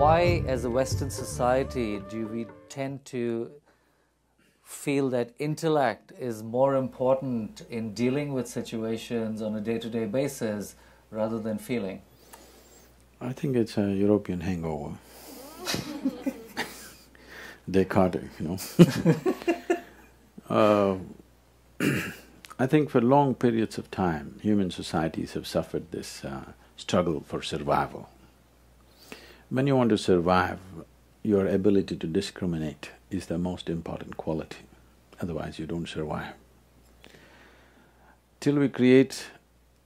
Why, as a Western society, do we tend to feel that intellect is more important in dealing with situations on a day-to-day basis rather than feeling? I think it's a European hangover. Descartes, I think for long periods of time, human societies have suffered this struggle for survival. When you want to survive, your ability to discriminate is the most important quality, otherwise you don't survive. Till we create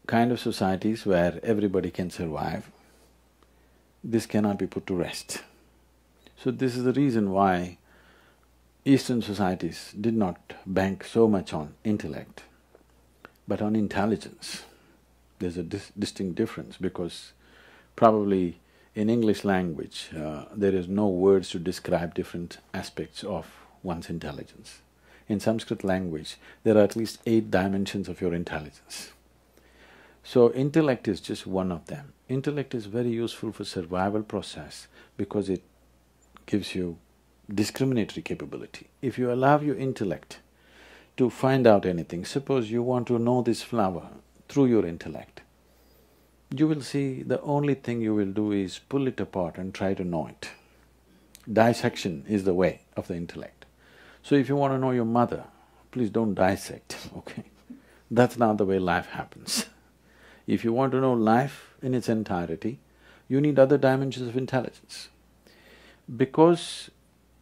kind of societies where everybody can survive, this cannot be put to rest. So this is the reason why Eastern societies did not bank so much on intellect, but on intelligence. There's a distinct difference because probably in English language, there is no words to describe different aspects of one's intelligence. In Sanskrit language, there are at least 8 dimensions of your intelligence. So intellect is just one of them. Intellect is very useful for survival process because it gives you discriminatory capability. If you allow your intellect to find out anything, suppose you want to know this flower through your intellect, you will see the only thing you will do is pull it apart and try to know it. Dissection is the way of the intellect. So if you want to know your mother, please don't dissect, okay? That's not the way life happens. If you want to know life in its entirety, you need other dimensions of intelligence. Because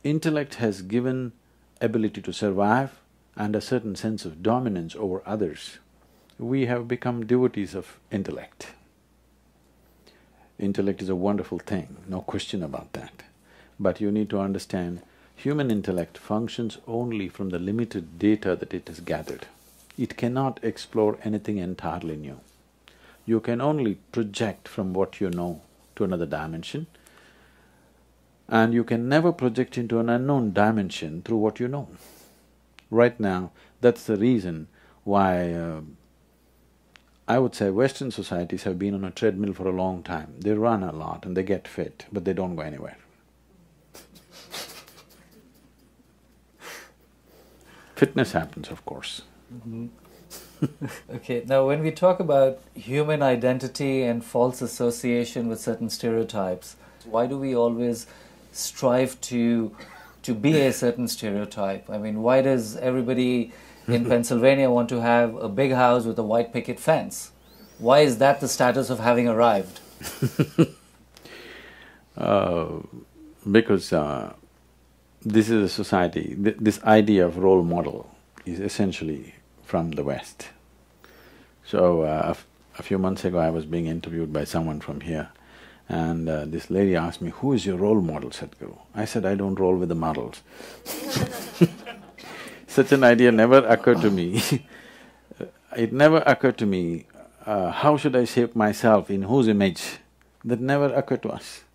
intellect has given ability to survive and a certain sense of dominance over others, we have become devotees of intellect. Intellect is a wonderful thing, no question about that. But you need to understand, human intellect functions only from the limited data that it has gathered. It cannot explore anything entirely new. You can only project from what you know to another dimension, and you can never project into an unknown dimension through what you know. Right now, that's the reason why I would say Western societies have been on a treadmill for a long time. They run a lot and they get fit, but they don't go anywhere. Fitness happens, of course. Okay, now when we talk about human identity and false association with certain stereotypes, why do we always strive to be a certain stereotype? I mean, why does everybody in Pennsylvania want to have a big house with a white picket fence? Why is that the status of having arrived? Because this is a society, this idea of role model is essentially from the West. So a few months ago I was being interviewed by someone from here, and this lady asked me, "Who is your role model, Sadhguru?" I said, "I don't roll with the models." Such an idea never occurred to me. It never occurred to me, how should I shape myself, in whose image? That never occurred to us.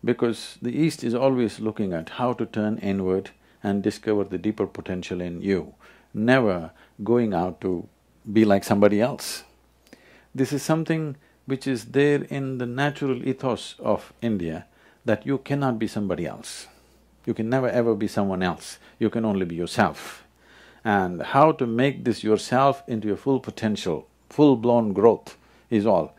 Because the East is always looking at how to turn inward and discover the deeper potential in you, never going out to be like somebody else. This is something which is there in the natural ethos of India, that you cannot be somebody else. You can never ever be someone else, you can only be yourself. And how to make this yourself into your full potential, full-blown growth is all.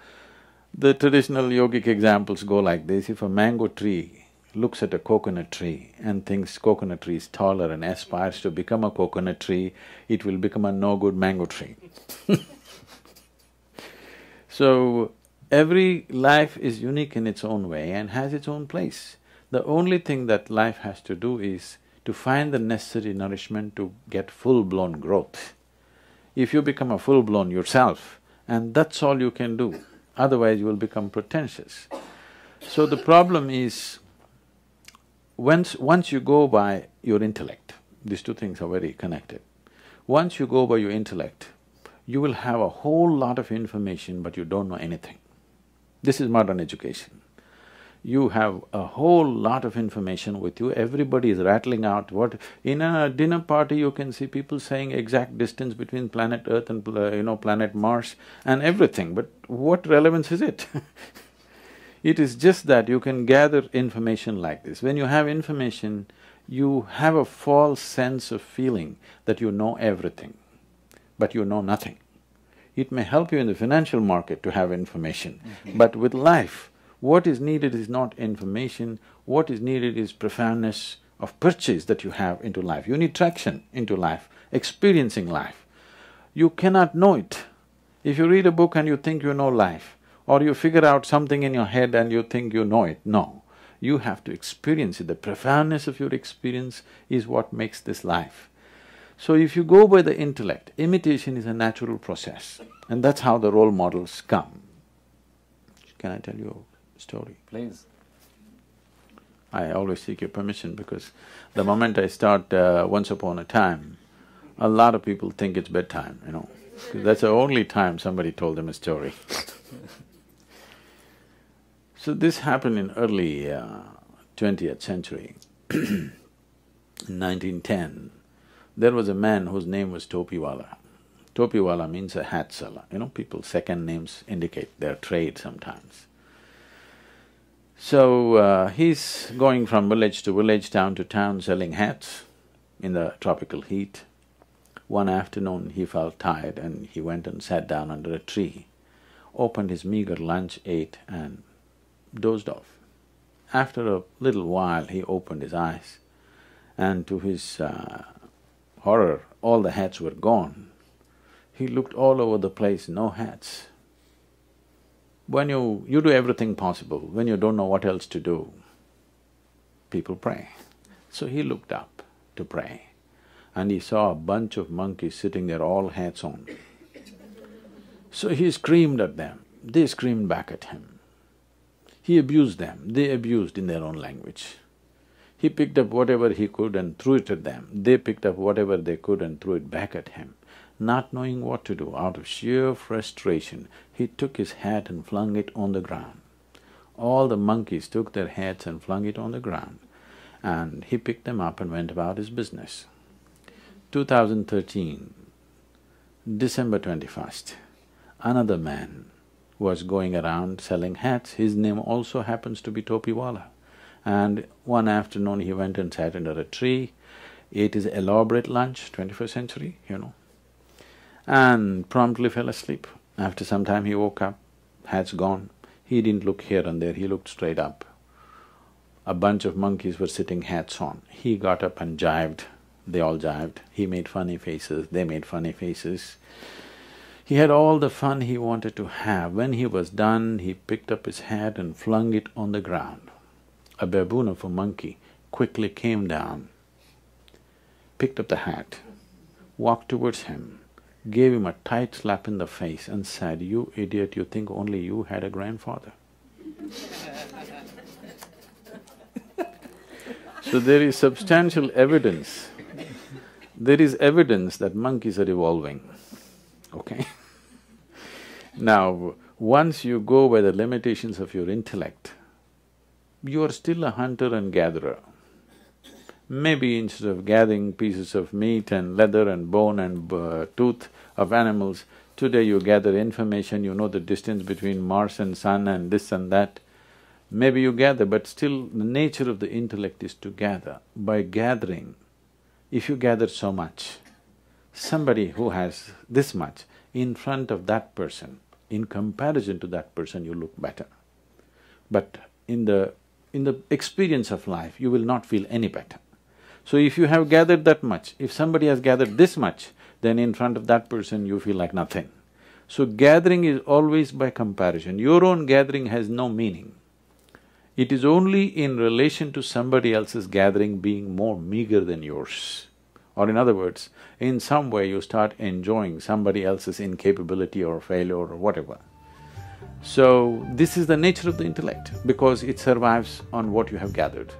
The traditional yogic examples go like this: if a mango tree looks at a coconut tree and thinks coconut tree is taller and aspires to become a coconut tree, it will become a no-good mango tree. So, every life is unique in its own way and has its own place. The only thing that life has to do is to find the necessary nourishment to get full-blown growth. If you become a full-blown yourself, and that's all you can do, otherwise you will become pretentious. So the problem is, once you go by your intellect, these two things are very connected. Once you go by your intellect, you will have a whole lot of information but you don't know anything. This is modern education. You have a whole lot of information with you, everybody is rattling out what… In a dinner party you can see people saying exact distance between planet Earth and planet Mars and everything, but what relevance is it? It is just that you can gather information like this. When you have information, you have a false sense of feeling that you know everything, but you know nothing. It may help you in the financial market to have information, but with life, what is needed is not information, what is needed is profoundness of purchase that you have into life. You need traction into life, experiencing life. You cannot know it. If you read a book and you think you know life, or you figure out something in your head and you think you know it, no. You have to experience it. The profoundness of your experience is what makes this life. So if you go by the intellect, imitation is a natural process, and that's how the role models come. Can I tell you a story? Please. I always seek your permission because the moment I start once upon a time, a lot of people think it's bedtime, you know. That's the only time somebody told them a story. So this happened in early 20th century. In 1910, there was a man whose name was Topiwala. Topiwala means a hat seller, you know, people's second names indicate their trade sometimes. So, he's going from village to village, town to town selling hats in the tropical heat. One afternoon he felt tired and he went and sat down under a tree, opened his meager lunch, ate and dozed off. After a little while he opened his eyes and to his horror, all the hats were gone. He looked all over the place, no hats. When you do everything possible, when you don't know what else to do, people pray. So he looked up to pray and he saw a bunch of monkeys sitting there, all hats on. So he screamed at them, they screamed back at him. He abused them, they abused in their own language. He picked up whatever he could and threw it at them, they picked up whatever they could and threw it back at him. Not knowing what to do, out of sheer frustration, he took his hat and flung it on the ground. All the monkeys took their hats and flung it on the ground, and he picked them up and went about his business. 2013, December 21st, another man was going around selling hats. His name also happens to be Topiwala. And one afternoon he went and sat under a tree, ate his elaborate lunch, 21st century, you know, and promptly fell asleep. After some time he woke up, hats gone. He didn't look here and there, he looked straight up. A bunch of monkeys were sitting hats on. He got up and jived, they all jived. He made funny faces, they made funny faces. He had all the fun he wanted to have. When he was done, he picked up his hat and flung it on the ground. A baboon of a monkey quickly came down, picked up the hat, walked towards him, gave him a tight slap in the face and said, "You idiot, you think only you had a grandfather." So there is substantial evidence, there is evidence that monkeys are evolving, okay? Now, once you go by the limitations of your intellect, you are still a hunter and gatherer. Maybe instead of gathering pieces of meat and leather and bone and tooth of animals, today you gather information, you know the distance between Mars and Sun and this and that. Maybe you gather, but still the nature of the intellect is to gather. By gathering, if you gather so much, somebody who has this much, in front of that person, in comparison to that person, you look better. But in the experience of life, you will not feel any better. So if you have gathered that much, if somebody has gathered this much, then in front of that person you feel like nothing. So gathering is always by comparison. Your own gathering has no meaning. It is only in relation to somebody else's gathering being more meager than yours. Or in other words, in some way you start enjoying somebody else's incapability or failure or whatever. So, this is the nature of the intellect, because it survives on what you have gathered.